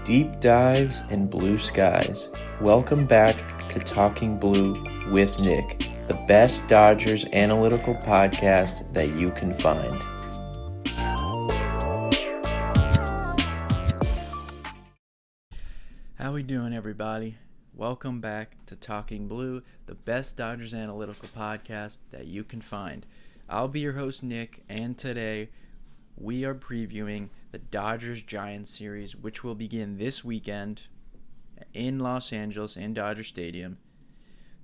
Deep dives and blue skies. Welcome back to Talking Blue with Nick, the best Dodgers analytical podcast that you can find. How we doing, everybody? Welcome back to Talking Blue, the best Dodgers analytical podcast that you can find. I'll be your host, Nick, and today we are previewing the Dodgers-Giants series, which will begin this weekend in Los Angeles in Dodger Stadium.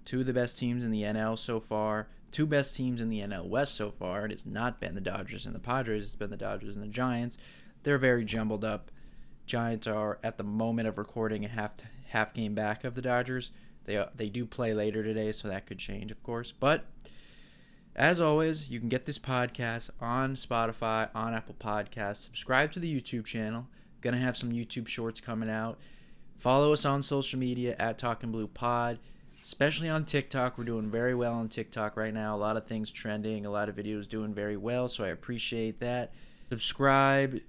Two of the best teams in the NL so far, two best teams in the NL West so far. It has not been the Dodgers and the Padres, it's been the Dodgers and the Giants. They're very jumbled up. Giants are, at the moment of recording, a half game back of the Dodgers. They do play later today, so that could change, of course. But as always, you can get this podcast on Spotify, on Apple Podcasts. Subscribe to the YouTube channel. Going to have some YouTube shorts coming out. Follow us on social media at Talking Blue Pod, especially on TikTok. We're doing very well on TikTok right now. A lot of things trending, a lot of videos doing very well, so I appreciate that. Subscribe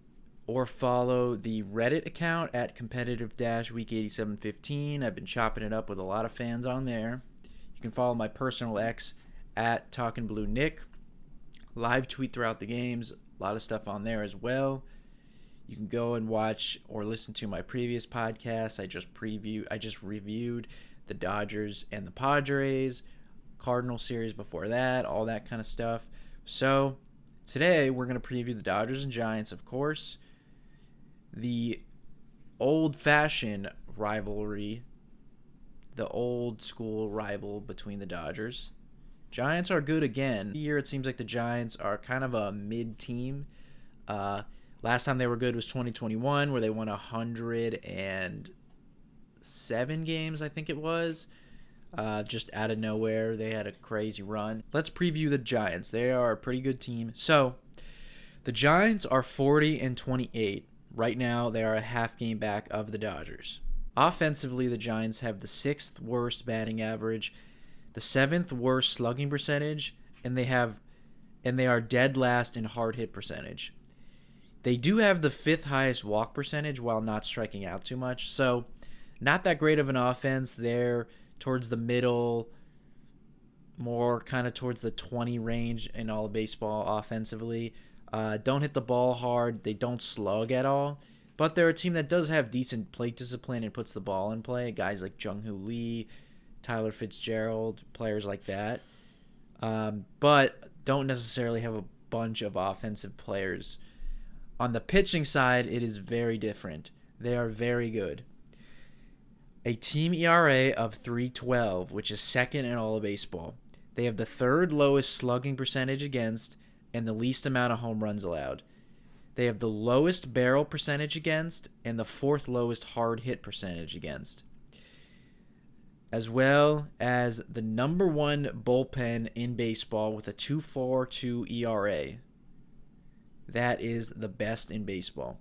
or follow the Reddit account at competitive-week8715. I've been chopping it up with a lot of fans on there. You can follow my personal X at Talking Blue Nick. Live tweet throughout the games. A lot of stuff on there as well. You can go and watch or listen to my previous podcast. I just reviewed the Dodgers and the Padres, Cardinal series before that, all that kind of stuff. So today we're going to preview the Dodgers and Giants, of course. The old-fashioned rivalry, the old-school rival between the Dodgers. Giants are good again. Here it seems like the Giants are kind of a mid-team. Last time they were good was 2021, where they won 107 games, I think it was. Just out of nowhere, they had a crazy run. Let's preview the Giants. They are a pretty good team. So, the Giants are 40-28. Right now, they are a half game back of the Dodgers. Offensively, the Giants have the 6th worst batting average, the 7th worst slugging percentage, and they are dead last in hard hit percentage. They do have the 5th highest walk percentage while not striking out too much, so not that great of an offense. They're towards the middle, more kind of towards the 20 range in all of baseball offensively. Don't hit the ball hard. They don't slug at all. But they're a team that does have decent plate discipline and puts the ball in play. Guys like Jung-Hoo Lee, Tyler Fitzgerald, players like that. But don't necessarily have a bunch of offensive players. On the pitching side, it is very different. They are very good. A team ERA of 3.12, which is second in all of baseball. They have the 3rd lowest slugging percentage against and the least amount of home runs allowed. They have the lowest barrel percentage against and the 4th lowest hard hit percentage against, as well as the number 1 bullpen in baseball with a 2.42 ERA. That is the best in baseball.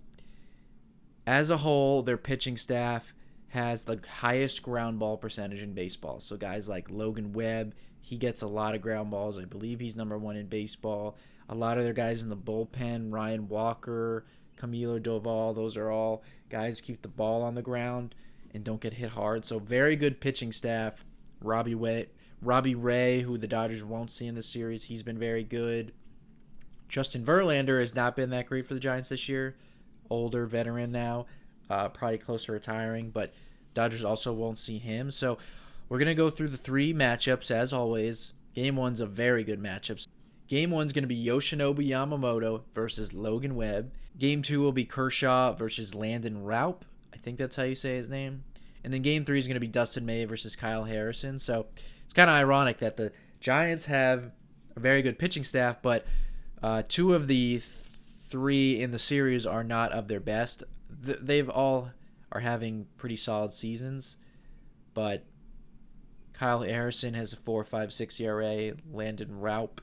As a whole, their pitching staff has the highest ground ball percentage in baseball. So guys like Logan Webb, he gets a lot of ground balls. I believe he's number 1 in baseball. A lot of their guys in the bullpen, Ryan Walker, Camilo Doval, those are all guys who keep the ball on the ground and don't get hit hard. So very good pitching staff. Robbie Ray, who the Dodgers won't see in this series, he's been very good. Justin Verlander has not been that great for the Giants this year. Older veteran now, probably close to retiring, but Dodgers also won't see him. So we're going to go through the 3 matchups as always. Game 1's a very good matchup. Game 1's going to be Yoshinobu Yamamoto versus Logan Webb. Game 2 will be Kershaw versus Landon Raup. I think that's how you say his name. And then Game 3 is going to be Dustin May versus Kyle Harrison. So it's kind of ironic that the Giants have a very good pitching staff, but 2 of the 3 in the series are not of their best. They've all are having pretty solid seasons, but Kyle Harrison has a 4.56 ERA. Landon Raup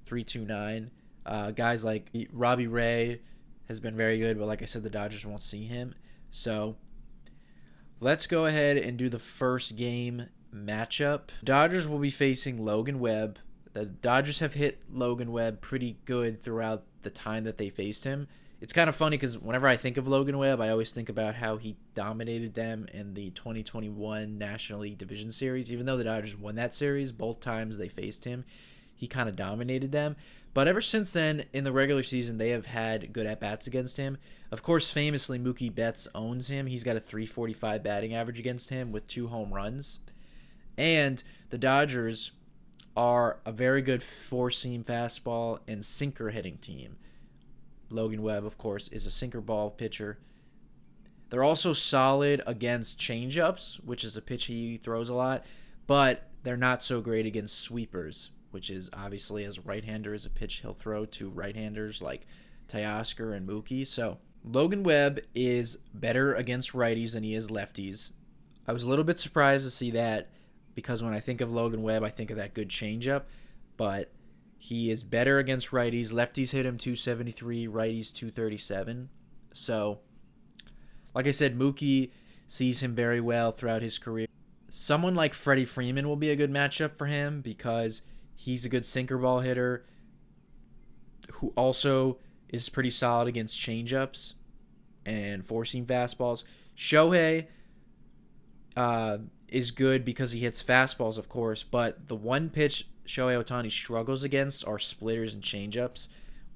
3.29. Guys like Robbie Ray has been very good, but like I said, the Dodgers won't see him. So let's go ahead and do the first game matchup. Dodgers will be facing Logan Webb. The Dodgers have hit Logan Webb pretty good throughout the time that they faced him. It's kind of funny because whenever I think of Logan Webb, I always think about how he dominated them in the 2021 National League Division Series. Even though the Dodgers won that series, both times they faced him, he kind of dominated them. But ever since then, in the regular season, they have had good at-bats against him. Of course, famously, Mookie Betts owns him. He's got a 345 batting average against him with 2 home runs. And the Dodgers are a very good four-seam fastball and sinker hitting team. Logan Webb, of course, is a sinker ball pitcher. They're also solid against changeups, which is a pitch he throws a lot, but they're not so great against sweepers, which is obviously, as a right-hander, is a pitch he'll throw to right-handers like Teoscar and Mookie. So Logan Webb is better against righties than he is lefties. I was a little bit surprised to see that because when I think of Logan Webb, I think of that good changeup, but he is better against righties. Lefties hit him 273, righties 237. So, like I said, Mookie sees him very well throughout his career. Someone like Freddie Freeman will be a good matchup for him because he's a good sinker ball hitter who also is pretty solid against changeups and four-seam fastballs. Shohei is good because he hits fastballs, of course, but the one pitch Shohei Ohtani struggles against are splitters and changeups.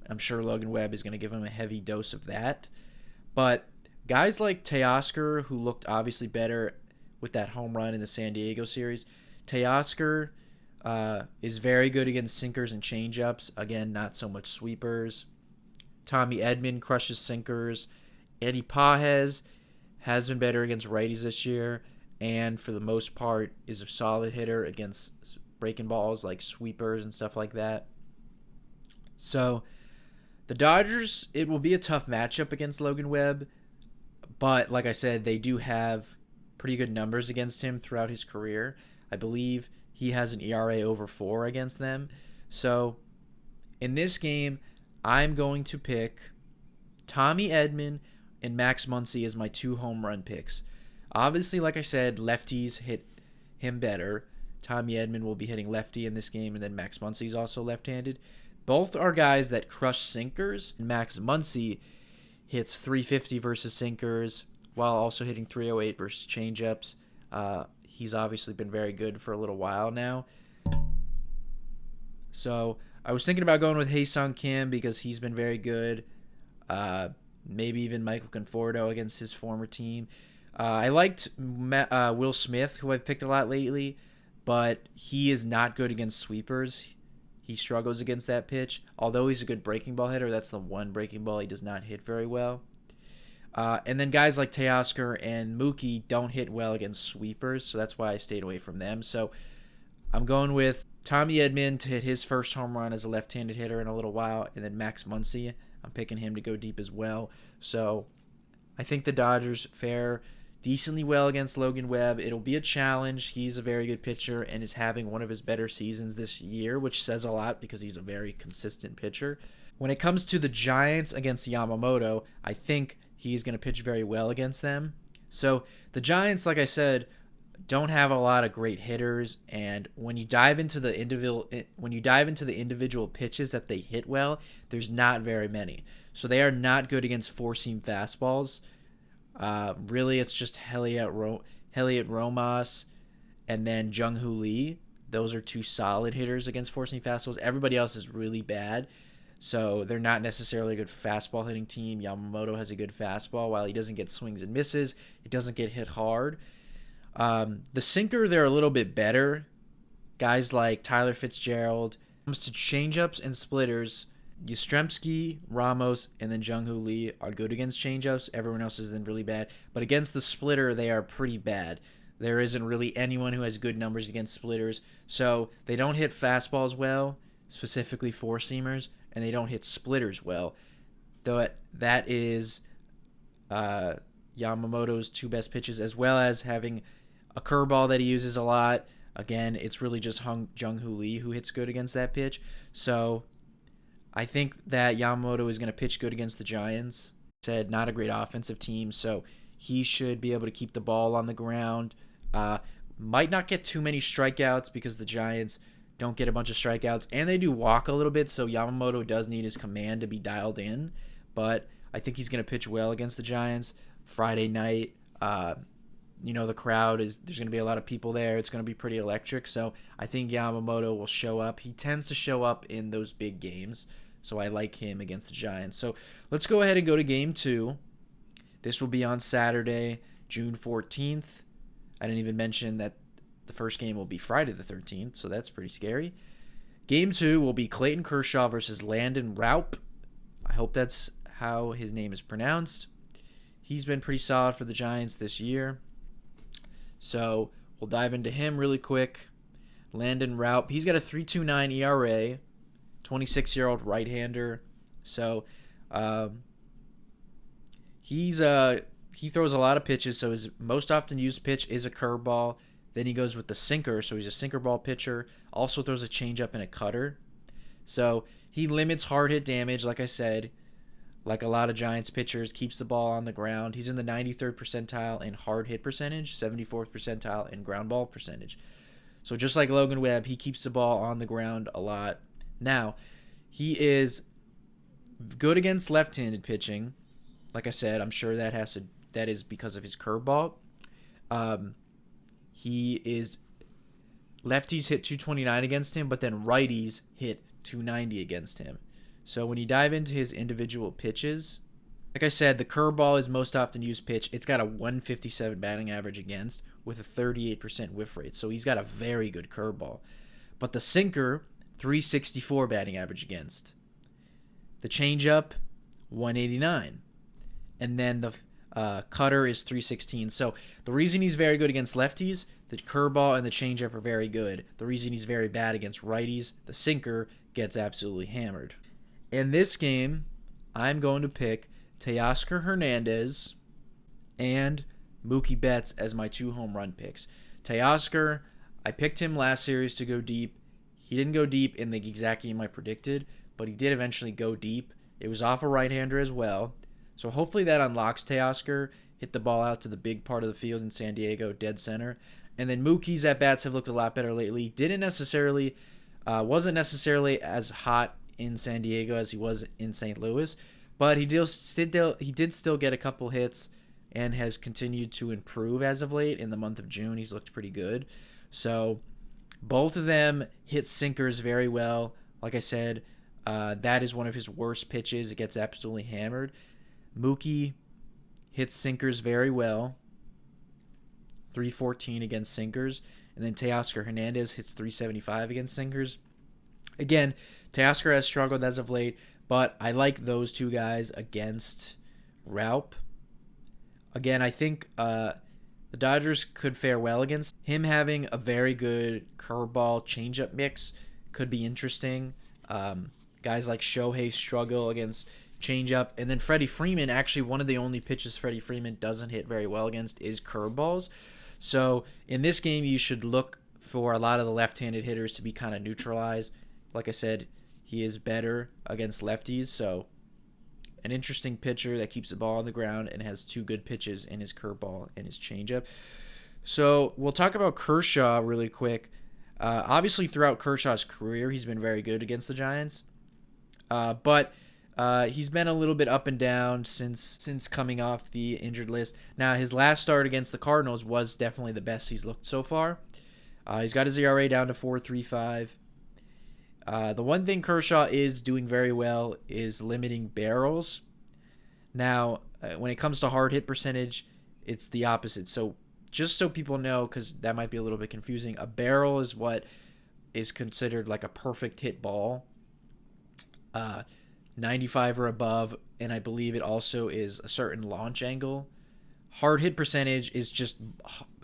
I'm sure Logan Webb is going to give him a heavy dose of that. But guys like Teoscar, who looked obviously better with that home run in the San Diego series, Teoscar is very good against sinkers and changeups. Again, not so much sweepers. Tommy Edman crushes sinkers. Eddie Pages has been better against righties this year, and for the most part is a solid hitter against breaking balls like sweepers and stuff like that. So the Dodgers, it will be a tough matchup against Logan Webb, but like I said, they do have pretty good numbers against him throughout his career. I believe he has an ERA over 4 against them. So in this game, I'm going to pick Tommy Edman and Max Muncy as my 2 home run picks. Obviously, like I said, lefties hit him better. Tommy Edman will be hitting lefty in this game, and then Max Muncy is also left-handed. Both are guys that crush sinkers. Max Muncy hits 350 versus sinkers while also hitting 308 versus changeups. He's obviously been very good for a little while now. So I was thinking about going with Hae-Sung Kim because he's been very good. Maybe even Michael Conforto against his former team. I liked Will Smith, who I've picked a lot lately, but he is not good against sweepers. He struggles against that pitch. Although he's a good breaking ball hitter, that's the one breaking ball he does not hit very well. And then guys like Teoscar and Mookie don't hit well against sweepers, so that's why I stayed away from them. So I'm going with Tommy Edman to hit his first home run as a left-handed hitter in a little while, and then Max Muncy, I'm picking him to go deep as well. So I think the Dodgers fare decently well against Logan Webb. It'll be a challenge. He's a very good pitcher and is having one of his better seasons this year, which says a lot because he's a very consistent pitcher. When it comes to the Giants against Yamamoto, I think he's going to pitch very well against them. So the Giants, like I said, don't have a lot of great hitters, and when you dive into the individual pitches that they hit well, there's not very many. So they are not good against four-seam fastballs. Really, it's just Elliot Romas and then Jung-Hoo Lee. Those are 2 solid hitters against four-seam fastballs. Everybody else is really bad, so they're not necessarily a good fastball hitting team. Yamamoto has a good fastball. While he doesn't get swings and misses, it doesn't get hit hard. The sinker, they're a little bit better. Guys like Tyler Fitzgerald. When it comes to changeups and splitters, Yastrzemski, Ramos, and then Jung-Hoo Lee are good against changeups. Everyone else is then really bad. But against the splitter, they are pretty bad. There isn't really anyone who has good numbers against splitters. So they don't hit fastballs well, specifically four-seamers, and they don't hit splitters well. Though that is Yamamoto's 2 best pitches, as well as having a curveball that he uses a lot. Again, it's really just Jung-Hoo Lee who hits good against that pitch. So I think that Yamamoto is going to pitch good against the Giants. Said not a great offensive team, so he should be able to keep the ball on the ground. Might not get too many strikeouts because the Giants don't get a bunch of strikeouts, and they do walk a little bit, so Yamamoto does need his command to be dialed in. But I think he's going to pitch well against the Giants Friday night. The crowd there's going to be a lot of people there. It's going to be pretty electric. So I think Yamamoto will show up. He tends to show up in those big games. So I like him against the Giants. So let's go ahead and go to game 2. This will be on Saturday, June 14th. I didn't even mention that the first game will be Friday the 13th, so that's pretty scary. Game 2 will be Clayton Kershaw versus Landon Raup. I hope that's how his name is pronounced. He's been pretty solid for the Giants this year. So we'll dive into him really quick. Landon Raup, he's got a 3.29 ERA, 26-year-old right-hander. So he throws a lot of pitches, so his most often used pitch is a curveball. Then he goes with the sinker, so he's a sinker ball pitcher. Also throws a changeup and a cutter. So he limits hard hit damage, like I said, like a lot of Giants pitchers, keeps the ball on the ground. He's in the 93rd percentile in hard hit percentage, 74th percentile in ground ball percentage. So just like Logan Webb, he keeps the ball on the ground a lot. Now, he is good against left-handed pitching. Like I said, I'm sure that is because of his curveball. Lefties hit 229 against him, but then righties hit 290 against him. So when you dive into his individual pitches, like I said, the curveball is most often used pitch. It's got a 157 batting average against with a 38% whiff rate. So he's got a very good curveball. But the sinker, 364 batting average against. The changeup, 189. And then the cutter is 316. So the reason he's very good against lefties, the curveball and the changeup are very good. The reason he's very bad against righties, the sinker gets absolutely hammered. In this game, I'm going to pick Teoscar Hernandez and Mookie Betts as my 2 home run picks. Teoscar, I picked him last series to go deep. He didn't go deep in the exact game I predicted, but he did eventually go deep. It was off a right-hander as well. So hopefully that unlocks Teoscar. Hit the ball out to the big part of the field in San Diego, dead center. And then Mookie's at-bats have looked a lot better lately. Wasn't necessarily as hot in San Diego as he was in St. Louis, but he did still get a couple hits and has continued to improve as of late. In the month of June, he's looked pretty good. So both of them hit sinkers very well. Like I said, that is one of his worst pitches. It gets absolutely hammered. Mookie hits sinkers very well, 314 against sinkers. And then Teoscar Hernandez hits 375 against sinkers. Again, Teoscar has struggled as of late, but I like those two guys against Raup. Again, I think the Dodgers could fare well against him. Having a very good curveball changeup mix could be interesting. Guys like Shohei struggle against changeup. And then Freddie Freeman, actually one of the only pitches Freddie Freeman doesn't hit very well against is curveballs. So in this game, you should look for a lot of the left-handed hitters to be kind of neutralized. Like I said, he is better against lefties. So an interesting pitcher that keeps the ball on the ground and has 2 good pitches in his curveball and his changeup. So we'll talk about Kershaw really quick. Obviously, throughout Kershaw's career, he's been very good against the Giants. But he's been a little bit up and down since coming off the injured list. Now, his last start against the Cardinals was definitely the best he's looked so far. He's got his ERA down to 4.35. The one thing Kershaw is doing very well is limiting barrels. Now, when it comes to hard hit percentage, it's the opposite. So just so people know, because that might be a little bit confusing, a barrel is what is considered like a perfect hit ball. 95 or above, and I believe it also is a certain launch angle. Hard hit percentage is just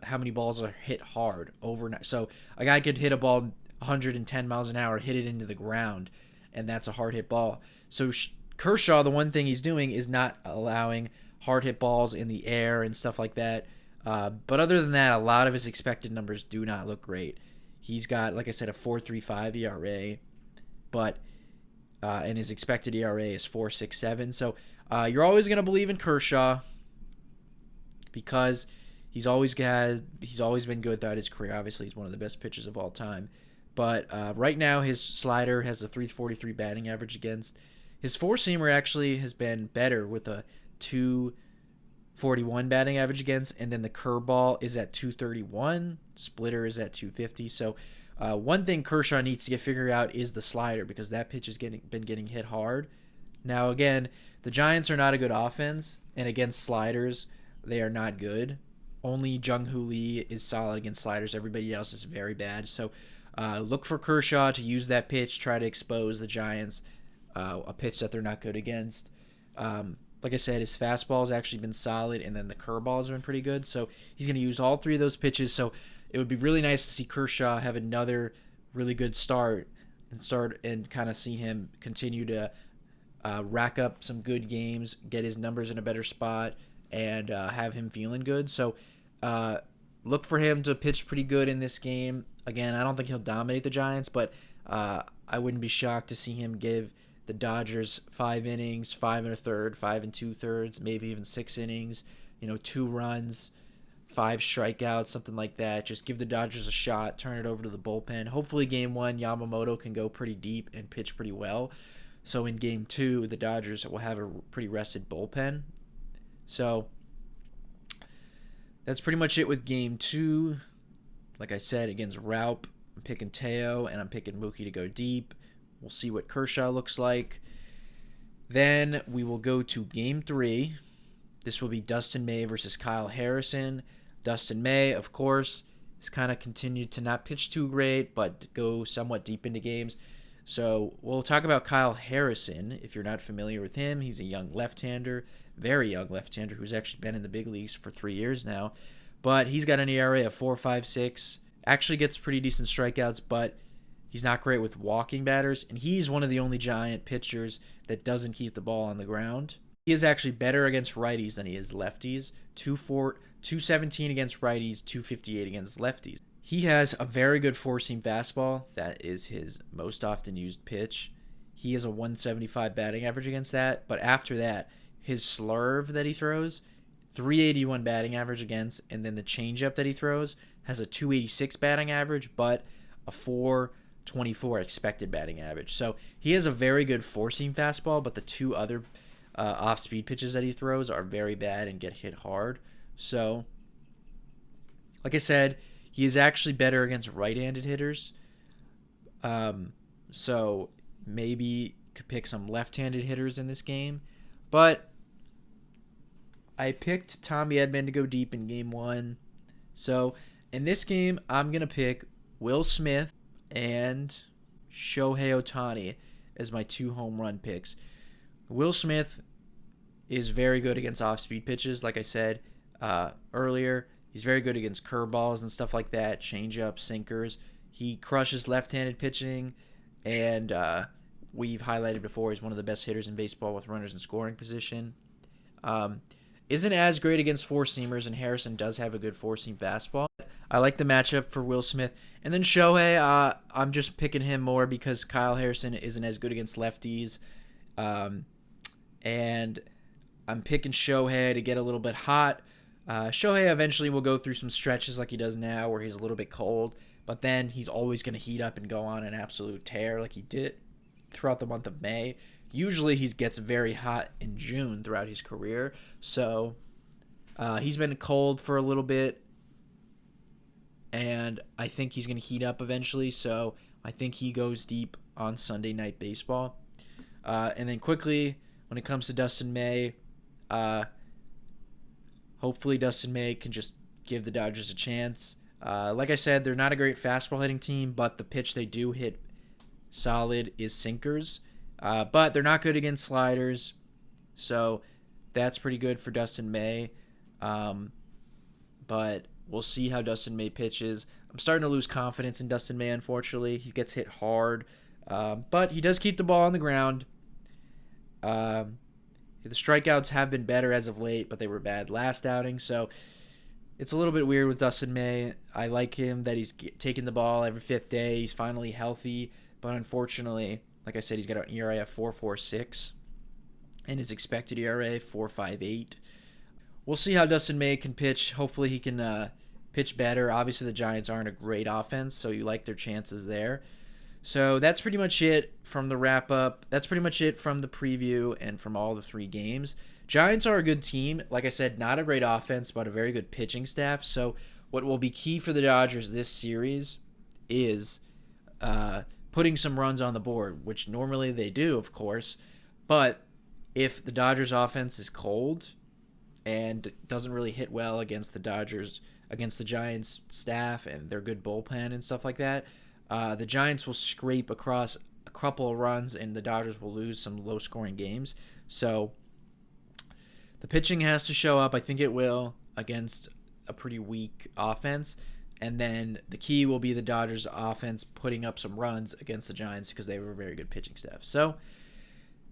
how many balls are hit hard overnight. So a guy could hit a ball 110 miles an hour, hit it into the ground, and that's a hard hit ball. So Kershaw, the one thing he's doing is not allowing hard hit balls in the air and stuff like that. But other than that, a lot of his expected numbers do not look great. He's got, like I said, a 4.35 ERA, but and his expected ERA is 4.67. So you're always going to believe in Kershaw because he's always been good throughout his career. Obviously, he's one of the best pitchers of all time. But right now, his slider has a 343 batting average against. His four-seamer actually has been better with a 241 batting average against, and then the curveball is at 231. Splitter is at 250. So one thing Kershaw needs to get figured out is the slider, because that pitch has been getting hit hard. Now, again, the Giants are not a good offense, and against sliders, they are not good. Only Jung-Hoo Lee is solid against sliders. Everybody else is very bad. So look for Kershaw to use that pitch, try to expose the Giants, a pitch that they're not good against. Like I said, his fastball has actually been solid, and then the curveball has been pretty good. So he's going to use all three of those pitches. So it would be really nice to see Kershaw have another really good start and kind of see him continue to rack up some good games, get his numbers in a better spot, and have him feeling good. So look for him to pitch pretty good in this game. Again, I don't think he'll dominate the Giants, but I wouldn't be shocked to see him give the Dodgers 5 innings, 5 1/3, 5 2/3, maybe even 6 innings, 2 runs, 5 strikeouts, something like that. Just give the Dodgers a shot, turn it over to the bullpen. Hopefully game 1, Yamamoto can go pretty deep and pitch pretty well. So in game 2, the Dodgers will have a pretty rested bullpen. So that's pretty much it with game 2. Like I said, against Raup, I'm picking Teo, and I'm picking Mookie to go deep. We'll see what Kershaw looks like. Then we will go to game 3. This will be Dustin May versus Kyle Harrison. Dustin May, of course, has kind of continued to not pitch too great, but go somewhat deep into games. So we'll talk about Kyle Harrison. If you're not familiar with him, he's a young left-hander, very young left-hander, who's actually been in the big leagues for 3 years now. But he's got an ERA of 4.56. Actually gets pretty decent strikeouts, but he's not great with walking batters, and he's one of the only Giant pitchers that doesn't keep the ball on the ground. He is actually better against righties than he is lefties. 217 against righties, 258 against lefties. He has a very good four-seam fastball. That is his most often used pitch. He has a 175 batting average against that, but after that, his slurve that he throws, 381 batting average against, and then the changeup that he throws has a 286 batting average, but a 424 expected batting average. So he has a very good four-seam fastball, but the two other off-speed pitches that he throws are very bad and get hit hard. So, like I said, he is actually better against right-handed hitters. So maybe could pick some left-handed hitters in this game. But I picked Tommy Edman to go deep in game 1. So in this game, I'm going to pick Will Smith and Shohei Ohtani as my 2 home run picks. Will Smith is very good against off-speed pitches, like I said earlier. He's very good against curveballs and stuff like that, changeups, sinkers. He crushes left-handed pitching, and we've highlighted before, he's one of the best hitters in baseball with runners in scoring position. Isn't as great against four-seamers, and Harrison does have a good four-seam fastball. I like the matchup for Will Smith. And then Shohei, I'm just picking him more because Kyle Harrison isn't as good against lefties. And I'm picking Shohei to get a little bit hot. Shohei eventually will go through some stretches like he does now where he's a little bit cold, but then he's always going to heat up and go on an absolute tear like he did throughout the month of May. Usually he gets very hot in June throughout his career, so he's been cold for a little bit, and I think he's going to heat up eventually, so I think he goes deep on Sunday Night Baseball. And then quickly, when it comes to Dustin May, hopefully Dustin May can just give the Dodgers a chance. Like I said, they're not a great fastball hitting team, but the pitch they do hit solid is sinkers. But they're not good against sliders, so that's pretty good for Dustin May. But we'll see how Dustin May pitches. I'm starting to lose confidence in Dustin May, unfortunately. He gets hit hard, but he does keep the ball on the ground. The strikeouts have been better as of late, but they were bad last outing, so it's a little bit weird with Dustin May. I like him that he's taking the ball every 5th day. He's finally healthy, but unfortunately, like I said, he's got an ERA of 4.46 and his expected ERA 4.58. We'll see how Dustin May can pitch. Hopefully he can pitch better. Obviously the Giants aren't a great offense, so you like their chances there. So that's pretty much it from the wrap up. That's pretty much it from the preview and from all the 3 games. Giants are a good team. Like I said, not a great offense, but a very good pitching staff. So what will be key for the Dodgers this series is putting some runs on the board, which normally they do, of course. But if the Dodgers offense is cold and doesn't really hit well against the Giants staff and their good bullpen and stuff like that, the Giants will scrape across a couple of runs and the Dodgers will lose some low-scoring games. So the pitching has to show up. I think it will against a pretty weak offense. And then the key will be the Dodgers offense putting up some runs against the Giants because they have a very good pitching staff. So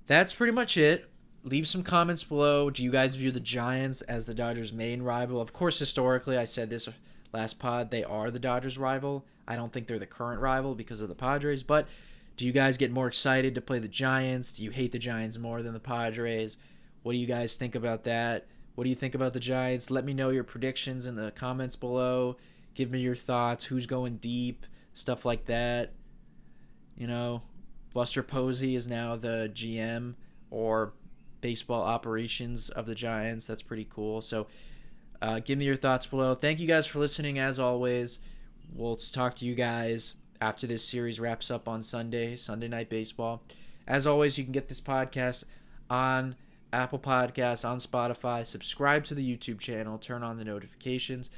that's pretty much it. Leave some comments below. Do you guys view the Giants as the Dodgers' main rival? Of course, historically, I said this last pod, they are the Dodgers' rival. I don't think they're the current rival because of the Padres. But do you guys get more excited to play the Giants? Do you hate the Giants more than the Padres? What do you guys think about that? What do you think about the Giants? Let me know your predictions in the comments below. Give me your thoughts. Who's going deep? Stuff like that. You know, Buster Posey is now the GM or baseball operations of the Giants. That's pretty cool. So give me your thoughts below. Thank you guys for listening as always. We'll talk to you guys after this series wraps up on Sunday Night Baseball. As always, you can get this podcast on Apple Podcasts, on Spotify. Subscribe to the YouTube channel. Turn on the notifications.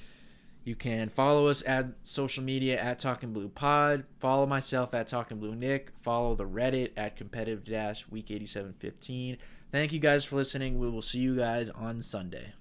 You can follow us at social media at Talking Blue Pod. Follow myself at Talking Blue Nick. Follow the Reddit at competitive-week8715. Thank you guys for listening. We will see you guys on Sunday.